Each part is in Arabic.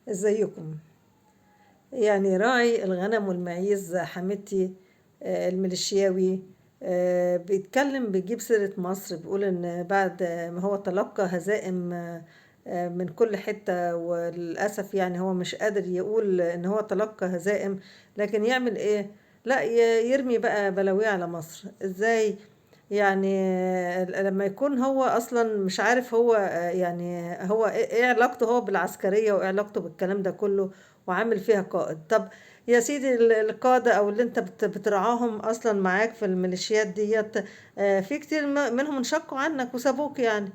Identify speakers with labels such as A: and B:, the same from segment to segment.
A: ازيكم؟ يعني راعي الغنم والمعيز حميدتي الميليشياوي بيتكلم بيجيب سيرة مصر، بيقول إن بعد ما هو تلقى هزائم من كل حتة، وللأسف يعني هو مش قادر يقول إن هو تلقى هزائم، لكن يعمل إيه؟ لا، يرمي بقى بلاويه على مصر إزاي؟ يعني لما يكون هو أصلا مش عارف هو يعني هو إيه علاقته هو بالعسكرية، وإيه علاقته بالكلام ده كله، وعامل فيها قائد. طب يا سيدي، القادة او اللي انت بترعاهم اصلا معاك في الميليشيات ديت، في كتير منهم انشقوا عنك وسابوك يعني.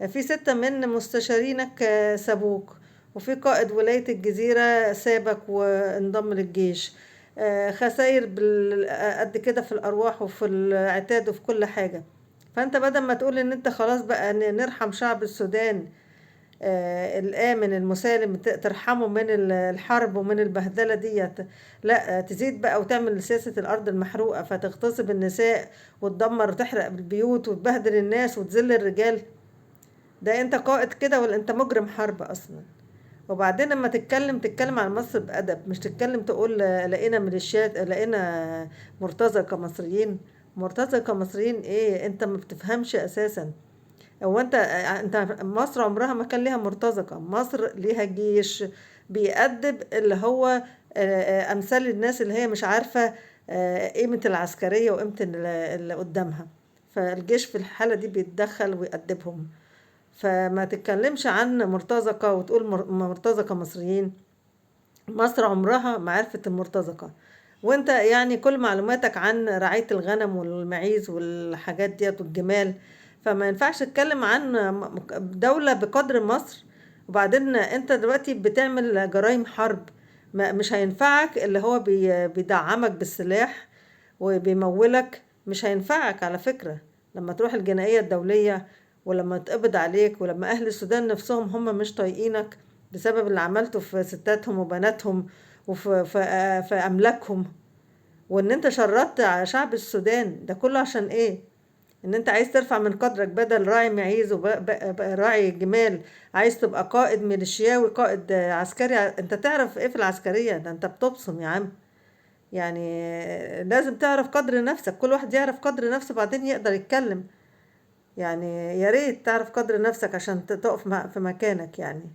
A: في 6 من مستشارينك سابوك، وفي قائد ولاية الجزيرة سابك وانضم للجيش. خسائر قد كده في الارواح وفي العتاد وفي كل حاجة. فانت بدل ما تقول ان انت خلاص بقى نرحم شعب السودان الآمن المسالم، ترحمه من الحرب ومن البهدلة ديت، لا تزيد بقى وتعمل سياسة الأرض المحروقة، فتغتصب النساء وتدمر وتحرق البيوت وتبهدل الناس وتذل الرجال. ده انت قائد كده ولا انت مجرم حرب أصلا؟ وبعدين لما تتكلم عن مصر بأدب، مش تتكلم تقول لقينا ميليشيات، لقينا مرتزقة مصريين. مرتزقة مصريين ايه؟ انت ما بتفهمش أساسا. هو انت مصر عمرها ما كان ليها مرتزقة. مصر ليها جيش بيأدب اللي هو امثال الناس اللي هي مش عارفة قيمة العسكرية وقيمة اللي قدامها. فالجيش في الحالة دي بيتدخل ويأدبهم. فما تتكلمش عن مرتزقة وتقول مرتزقة مصريين. مصر عمرها ما عرفت المرتزقة. وانت يعني كل معلوماتك عن رعاية الغنم والمعيز والحاجات ديت والجمال، فما ينفعش تتكلم عن دولة بقدر مصر. وبعدين انت دلوقتي بتعمل جرائم حرب. مش هينفعك اللي هو بيدعمك بالسلاح وبيمولك. مش هينفعك على فكرة لما تروح الجنائية الدولية، ولما تقبض عليك، ولما أهل السودان نفسهم هم مش طايقينك بسبب اللي عملته في ستاتهم وبناتهم وفي أملاكهم. وإن أنت شردت على شعب السودان ده كله عشان إيه؟ إن أنت عايز ترفع من قدرك، بدل راعي معيز وراعي جمال عايز تبقى قائد ميليشياوي، قائد عسكري. أنت تعرف إيه في العسكرية؟ ده أنت بتبصم يا عم. يعني لازم تعرف قدر نفسك، كل واحد يعرف قدر نفسه بعدين يقدر يتكلم. يعني يا ريت تعرف قدر نفسك عشان تقف في مكانك يعني.